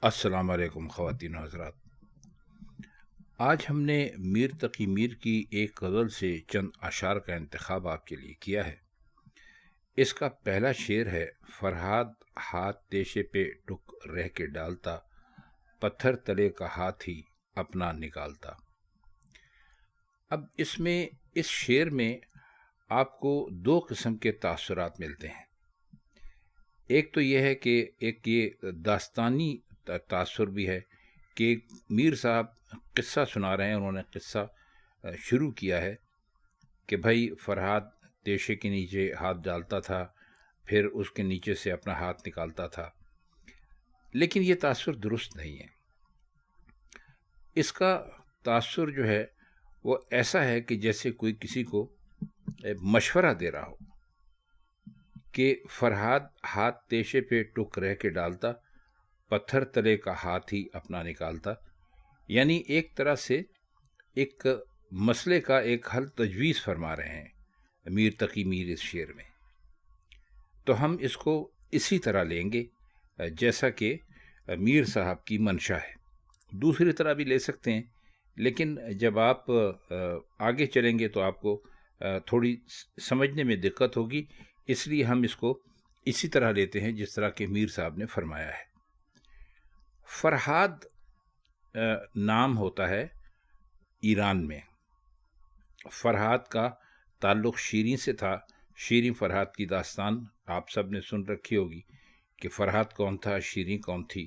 السلام علیکم خواتین و حضرات۔ آج ہم نے میر تقی میر کی ایک غزل سے چند اشعار کا انتخاب آپ کے لیے کیا ہے۔ اس کا پہلا شعر ہے: فرہاد ہاتھ تیشے پہ ٹک رہ کے ڈالتا، پتھر تلے کا ہاتھ ہی اپنا نکالتا۔ اب اس شعر میں آپ کو دو قسم کے تاثرات ملتے ہیں۔ ایک تو یہ ہے کہ ایک یہ داستانی تاثر بھی ہے کہ میر صاحب قصہ سنا رہے ہیں۔ انہوں نے قصہ شروع کیا ہے کہ بھائی فرہاد تیشے کے نیچے ہاتھ ڈالتا تھا، پھر اس کے نیچے سے اپنا ہاتھ نکالتا تھا، لیکن یہ تاثر درست نہیں ہے۔ اس کا تاثر جو ہے وہ ایسا ہے کہ جیسے کوئی کسی کو مشورہ دے رہا ہو کہ فرہاد ہاتھ تیشے پہ ٹک رہ کے ڈالتا، پتھر تلے کا ہاتھ ہی اپنا نکالتا، یعنی ایک طرح سے ایک مسئلے کا ایک حل تجویز فرما رہے ہیں میر تقی میر اس شعر میں۔ تو ہم اس کو اسی طرح لیں گے جیسا کہ میر صاحب کی منشا ہے۔ دوسری طرح بھی لے سکتے ہیں، لیکن جب آپ آگے چلیں گے تو آپ کو تھوڑی سمجھنے میں دقت ہوگی، اس لیے ہم اس کو اسی طرح لیتے ہیں جس طرح کہ میر صاحب نے فرمایا ہے۔ فرہاد نام ہوتا ہے ایران میں۔ فرہاد کا تعلق شیریں سے تھا۔ شیریں فرہاد کی داستان آپ سب نے سن رکھی ہوگی کہ فرہاد کون تھا، شیریں کون تھی،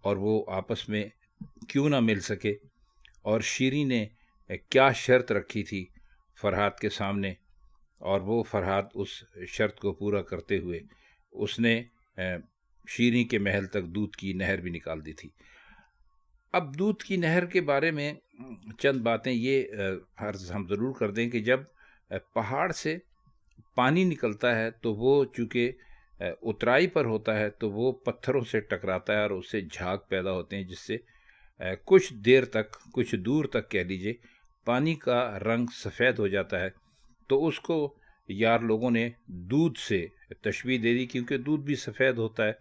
اور وہ آپس میں کیوں نہ مل سکے، اور شیریں نے کیا شرط رکھی تھی فرہاد کے سامنے، اور وہ فرہاد اس شرط کو پورا کرتے ہوئے اس نے شیریں کے محل تک دودھ کی نہر بھی نکال دی تھی۔ اب دودھ کی نہر کے بارے میں چند باتیں یہ عرض ہم ضرور کر دیں کہ جب پہاڑ سے پانی نکلتا ہے تو وہ چونکہ اترائی پر ہوتا ہے تو وہ پتھروں سے ٹکراتا ہے اور اس سے جھاگ پیدا ہوتے ہیں، جس سے کچھ دیر تک، کچھ دور تک کہہ لیجئے، پانی کا رنگ سفید ہو جاتا ہے۔ تو اس کو یار لوگوں نے دودھ سے تشبیہ دے دی، کیونکہ دودھ بھی سفید ہوتا ہے۔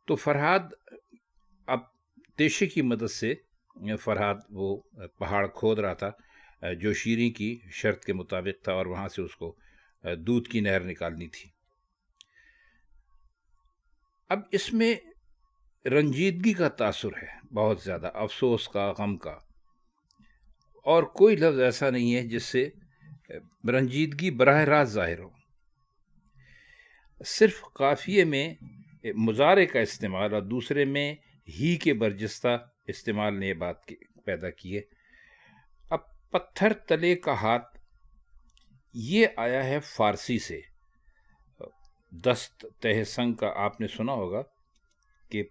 تو فرہاد اب تیشے کی مدد سے فرہاد وہ پہاڑ کھود رہا تھا جو شیریں کی شرط کے مطابق تھا، اور وہاں سے اس کو دودھ کی نہر نکالنی تھی۔ اب اس میں رنجیدگی کا تاثر ہے، بہت زیادہ افسوس کا، غم کا، اور کوئی لفظ ایسا نہیں ہے جس سے رنجیدگی براہ راست ظاہر ہو۔ صرف قافیے میں مضارع کا استعمال اور دوسرے میں ہی کے برجستہ استعمال نے یہ بات پیدا کی ہے۔ اب پتھر تلے کا ہاتھ یہ آیا ہے فارسی سے۔ دست تہ سنگ کا آپ نے سنا ہوگا کہ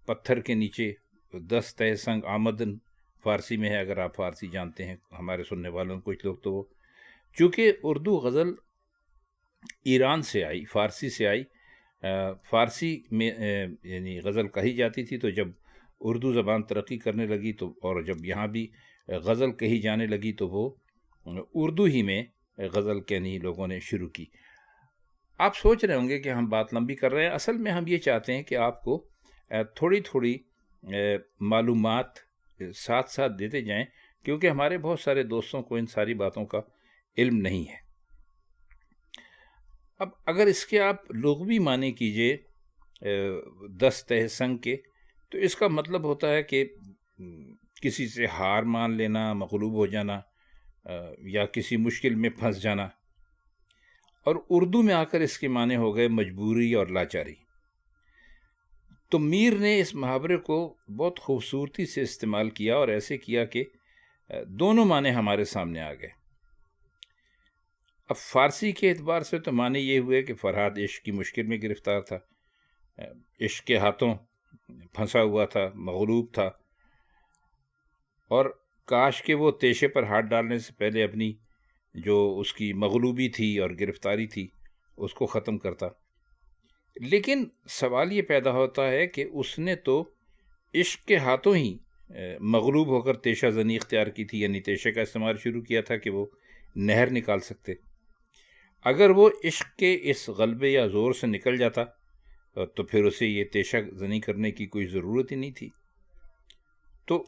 پتھر کے نیچے دست تہ سنگ آمدن فارسی میں ہے، اگر آپ فارسی جانتے ہیں۔ ہمارے سننے والوں کچھ لوگ تو وہ، چونکہ اردو غزل ایران سے آئی، فارسی سے آئی، فارسی میں یعنی غزل کہی جاتی تھی، تو جب اردو زبان ترقی کرنے لگی تو، اور جب یہاں بھی غزل کہی جانے لگی تو وہ اردو ہی میں غزل کہنی لوگوں نے شروع کی۔ آپ سوچ رہے ہوں گے کہ ہم بات لمبی کر رہے ہیں، اصل میں ہم یہ چاہتے ہیں کہ آپ کو تھوڑی تھوڑی معلومات ساتھ ساتھ دیتے جائیں، کیونکہ ہمارے بہت سارے دوستوں کو ان ساری باتوں کا علم نہیں ہے۔ اب اگر اس کے آپ لغوی معنی کیجئے دست تہ سنگ کے، تو اس کا مطلب ہوتا ہے کہ کسی سے ہار مان لینا، مغلوب ہو جانا، یا کسی مشکل میں پھنس جانا، اور اردو میں آ کر اس کے معنی ہو گئے مجبوری اور لاچاری۔ تو میر نے اس محاورے کو بہت خوبصورتی سے استعمال کیا، اور ایسے کیا کہ دونوں معنی ہمارے سامنے آ گئے۔ اب فارسی کے اعتبار سے تو معنی یہ ہوئے کہ فرہاد عشق کی مشکل میں گرفتار تھا، عشق کے ہاتھوں پھنسا ہوا تھا، مغلوب تھا، اور کاش کہ وہ تیشے پر ہاتھ ڈالنے سے پہلے اپنی جو اس کی مغلوبی تھی اور گرفتاری تھی اس کو ختم کرتا۔ لیکن سوال یہ پیدا ہوتا ہے کہ اس نے تو عشق کے ہاتھوں ہی مغلوب ہو کر تیشہ زنی اختیار کی تھی، یعنی تیشے کا استعمال شروع کیا تھا کہ وہ نہر نکال سکتے۔ اگر وہ عشق کے اس غلبے یا زور سے نکل جاتا تو پھر اسے یہ تیشہ زنی کرنے کی کوئی ضرورت ہی نہیں تھی۔ تو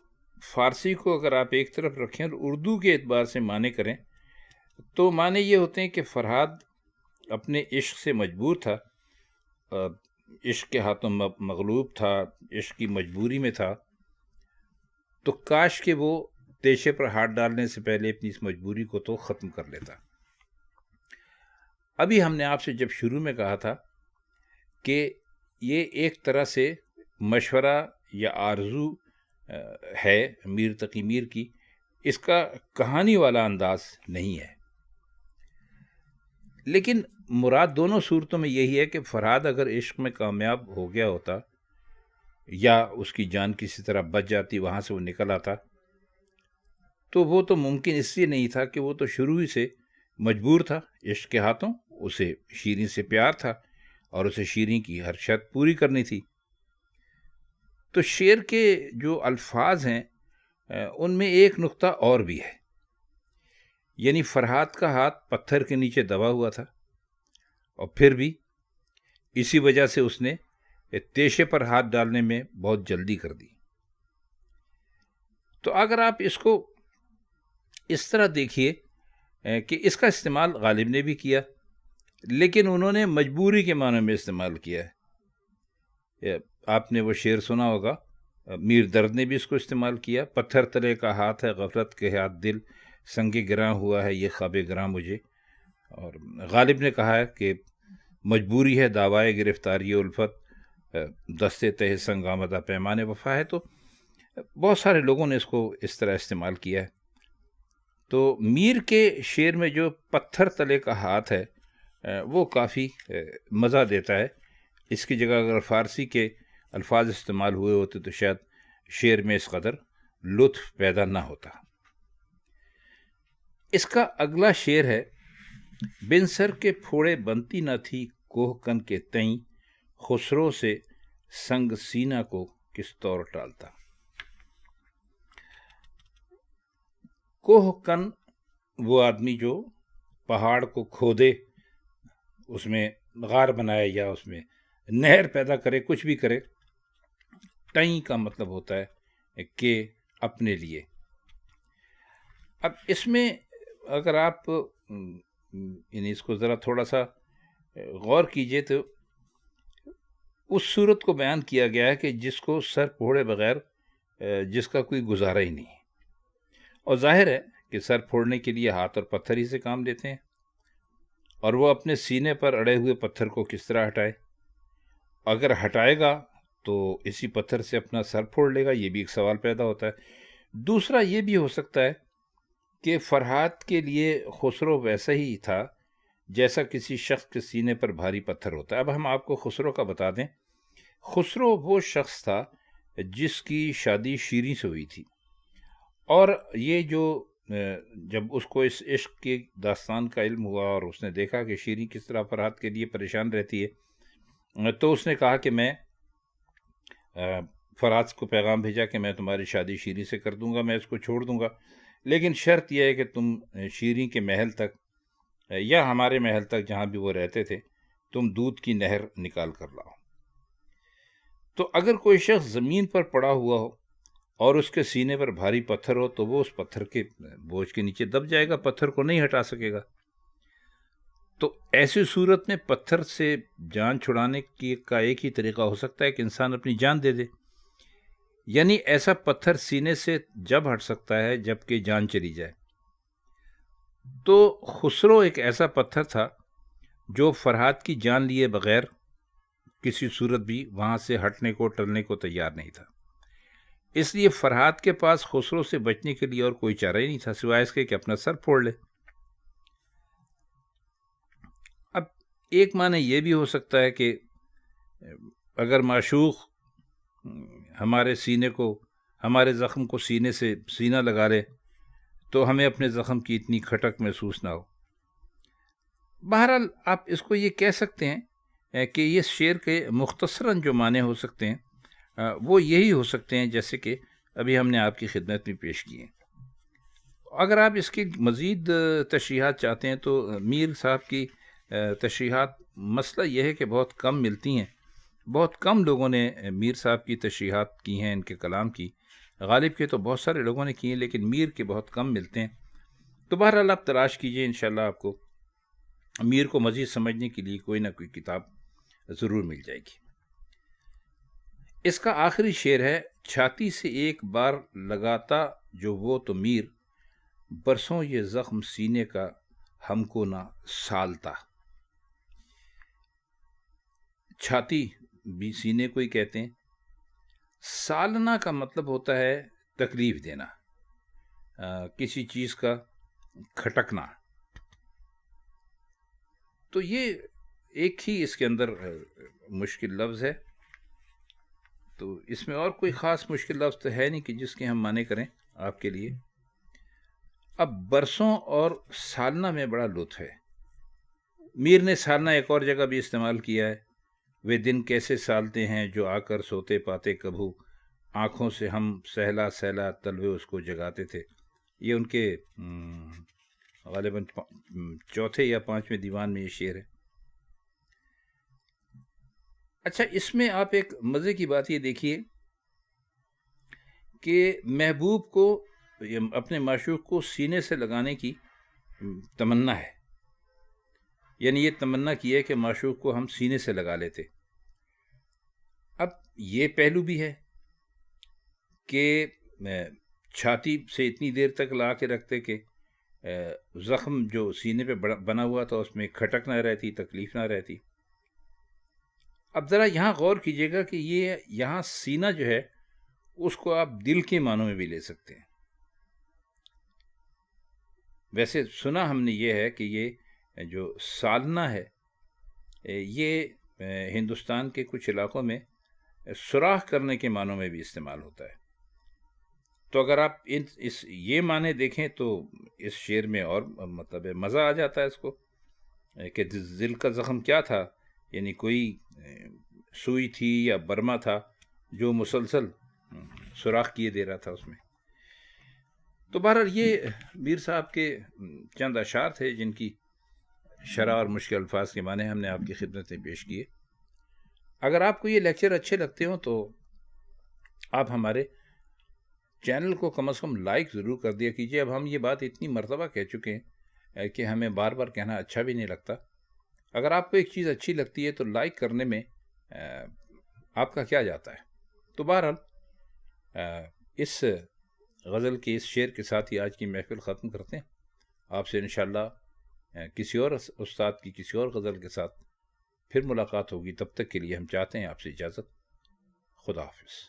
فارسی کو اگر آپ ایک طرف رکھیں اور اردو کے اعتبار سے معنی کریں تو معنی یہ ہوتے ہیں کہ فرہاد اپنے عشق سے مجبور تھا، عشق کے ہاتھوں مغلوب تھا، عشق کی مجبوری میں تھا، تو کاش کہ وہ تیشے پر ہاتھ ڈالنے سے پہلے اپنی اس مجبوری کو تو ختم کر لیتا۔ ابھی ہم نے آپ سے جب شروع میں کہا تھا کہ یہ ایک طرح سے مشورہ یا آرزو ہے میر تقی میر کی، اس کا کہانی والا انداز نہیں ہے، لیکن مراد دونوں صورتوں میں یہی ہے کہ فرہاد اگر عشق میں کامیاب ہو گیا ہوتا یا اس کی جان کسی طرح بچ جاتی، وہاں سے وہ نکل آتا، تو وہ تو ممکن اس لیے نہیں تھا کہ وہ تو شروع ہی سے مجبور تھا، عشق کے ہاتھوں اسے شیریں سے پیار تھا اور اسے شیریں کی ہر شرط پوری کرنی تھی۔ تو شعر کے جو الفاظ ہیں ان میں ایک نقطہ اور بھی ہے، یعنی فرہاد کا ہاتھ پتھر کے نیچے دبا ہوا تھا اور پھر بھی اسی وجہ سے اس نے تیشے پر ہاتھ ڈالنے میں بہت جلدی کر دی۔ تو اگر آپ اس کو اس طرح دیکھیے کہ اس کا استعمال غالب نے بھی کیا، لیکن انہوں نے مجبوری کے معنی میں استعمال کیا ہے۔ آپ نے وہ شعر سنا ہوگا، میر درد نے بھی اس کو استعمال کیا، پتھر تلے کا ہاتھ ہے غفلت کے ہاتھ دل، سنگ گراں ہوا ہے یہ خواب گراں مجھے، اور غالب نے کہا ہے کہ مجبوری ہے دعوائے گرفتاری الفت، دستے تہ سنگ آمدہ پیمان وفا ہے۔ تو بہت سارے لوگوں نے اس کو اس طرح استعمال کیا ہے۔ تو میر کے شعر میں جو پتھر تلے کا ہاتھ ہے وہ کافی مزہ دیتا ہے۔ اس کی جگہ اگر فارسی کے الفاظ استعمال ہوئے ہوتے تو شاید شعر میں اس قدر لطف پیدا نہ ہوتا۔ اس کا اگلا شعر ہے، بن سر کے پھوڑے بنتی نہ تھی کوہ کن کے تئیں، خسرو سے سنگ سینہ کو کس طور ٹالتا۔ کوہ کن وہ آدمی جو پہاڑ کو کھودے، اس میں غار بنائے یا اس میں نہر پیدا کرے، کچھ بھی کرے۔ ٹائیں کا مطلب ہوتا ہے کہ اپنے لیے۔ اب اس میں اگر آپ یعنی اس کو ذرا تھوڑا سا غور کیجئے تو اس صورت کو بیان کیا گیا ہے کہ جس کو سر پھوڑے بغیر جس کا کوئی گزارا ہی نہیں ہے، اور ظاہر ہے کہ سر پھوڑنے کے لیے ہاتھ اور پتھر ہی سے کام لیتے ہیں، اور وہ اپنے سینے پر اڑے ہوئے پتھر کو کس طرح ہٹائے؟ اگر ہٹائے گا تو اسی پتھر سے اپنا سر پھوڑ لے گا، یہ بھی ایک سوال پیدا ہوتا ہے۔ دوسرا یہ بھی ہو سکتا ہے کہ فرہاد کے لیے خسرو ویسا ہی تھا جیسا کسی شخص کے سینے پر بھاری پتھر ہوتا ہے۔ اب ہم آپ کو خسرو کا بتا دیں، خسرو وہ شخص تھا جس کی شادی شیریں سے ہوئی تھی، اور یہ جو جب اس کو اس عشق کی داستان کا علم ہوا اور اس نے دیکھا کہ شیریں کس طرح فرہاد کے لیے پریشان رہتی ہے، تو اس نے کہا کہ میں فرہاد کو پیغام بھیجا کہ میں تمہاری شادی شیریں سے کر دوں گا، میں اس کو چھوڑ دوں گا، لیکن شرط یہ ہے کہ تم شیریں کے محل تک یا ہمارے محل تک جہاں بھی وہ رہتے تھے تم دودھ کی نہر نکال کر لاؤ۔ تو اگر کوئی شخص زمین پر پڑا ہوا ہو اور اس کے سینے پر بھاری پتھر ہو تو وہ اس پتھر کے بوجھ کے نیچے دب جائے گا، پتھر کو نہیں ہٹا سکے گا۔ تو ایسی صورت میں پتھر سے جان چھڑانے کا ایک ہی طریقہ ہو سکتا ہے کہ انسان اپنی جان دے دے، یعنی ایسا پتھر سینے سے جب ہٹ سکتا ہے جب کہ جان چلی جائے۔ تو خسرو ایک ایسا پتھر تھا جو فرہاد کی جان لیے بغیر کسی صورت بھی وہاں سے ہٹنے کو ٹلنے کو تیار نہیں تھا۔ اس لیے فرہاد کے پاس خسرو سے بچنے کے لیے اور کوئی چارہ ہی نہیں تھا سوائے اس کے کہ اپنا سر پھوڑ لے۔ اب ایک معنی یہ بھی ہو سکتا ہے کہ اگر معشوق ہمارے سینے کو، ہمارے زخم کو سینے سے سینہ لگا لے تو ہمیں اپنے زخم کی اتنی کھٹک محسوس نہ ہو۔ بہرحال آپ اس کو یہ کہہ سکتے ہیں کہ یہ شعر کے مختصراً جو معنی ہو سکتے ہیں وہ یہی ہو سکتے ہیں جیسے کہ ابھی ہم نے آپ کی خدمت میں پیش کیے ہیں۔ اگر آپ اس کی مزید تشریحات چاہتے ہیں تو میر صاحب کی تشریحات مسئلہ یہ ہے کہ بہت کم ملتی ہیں، بہت کم لوگوں نے میر صاحب کی تشریحات کی ہیں ان کے کلام کی. غالب کے تو بہت سارے لوگوں نے کی ہیں لیکن میر کے بہت کم ملتے ہیں. تو بہرحال آپ تلاش کیجئے، انشاءاللہ آپ کو میر کو مزید سمجھنے کے لیے کوئی نہ کوئی کتاب ضرور مل جائے گی. اس کا آخری شعر ہے: چھاتی سے ایک بار لگاتا جو وہ تو میر، برسوں یہ زخم سینے کا ہم کو نہ سالتا. چھاتی بھی سینے کو ہی کہتے ہیں. سالنا کا مطلب ہوتا ہے تکلیف دینا، کسی چیز کا کھٹکنا. تو یہ ایک ہی اس کے اندر مشکل لفظ ہے. تو اس میں اور کوئی خاص مشکل لفظ تو ہے نہیں کہ جس کے ہم معنی کریں آپ کے لیے. اب برسوں اور سالنا میں بڑا لطف ہے. میر نے سالنا ایک اور جگہ بھی استعمال کیا ہے: وہ دن کیسے سالتے ہیں جو آ کر سوتے پاتے کبھو، آنکھوں سے ہم سہلا سہلا تلوے اس کو جگاتے تھے. یہ ان کے غالباً چوتھے یا پانچویں دیوان میں یہ شعر ہے. اچھا، اس میں آپ ایک مزے کی بات یہ دیکھیے کہ محبوب کو اپنے معشوق کو سینے سے لگانے کی تمنا ہے. یعنی یہ تمنا کی ہے کہ معشوق کو ہم سینے سے لگا لیتے. اب یہ پہلو بھی ہے کہ چھاتی سے اتنی دیر تک لا کے رکھتے کہ زخم جو سینے پہ بنا ہوا تھا اس میں کھٹک نہ رہتی، تکلیف نہ رہتی. اب ذرا یہاں غور کیجئے گا کہ یہ یہاں سینہ جو ہے اس کو آپ دل کے معنوں میں بھی لے سکتے ہیں. ویسے سنا ہم نے یہ ہے کہ یہ جو سالنا ہے یہ ہندوستان کے کچھ علاقوں میں سوراخ کرنے کے معنوں میں بھی استعمال ہوتا ہے. تو اگر آپ یہ معنی دیکھیں تو اس شعر میں اور مطلب مزہ آ جاتا ہے اس کو کہ دل کا زخم کیا تھا، یعنی کوئی سوئی تھی یا برما تھا جو مسلسل سوراخ کیے دے رہا تھا اس میں. تو بہرحال یہ میر صاحب کے چند اشعار تھے جن کی شرح اور مشکل الفاظ کے معنی ہم نے آپ کی خدمت میں پیش کیے. اگر آپ کو یہ لیکچر اچھے لگتے ہوں تو آپ ہمارے چینل کو کم از کم لائک ضرور کر دیا کیجیے. اب ہم یہ بات اتنی مرتبہ کہہ چکے ہیں کہ ہمیں بار بار کہنا اچھا بھی نہیں لگتا. اگر آپ کو ایک چیز اچھی لگتی ہے تو لائک کرنے میں آپ کا کیا جاتا ہے. تو بہرحال اس غزل کے اس شعر کے ساتھ ہی آج کی محفل ختم کرتے ہیں. آپ سے انشاءاللہ کسی اور استاد کی کسی اور غزل کے ساتھ پھر ملاقات ہوگی. تب تک کے لیے ہم چاہتے ہیں آپ سے اجازت. خدا حافظ.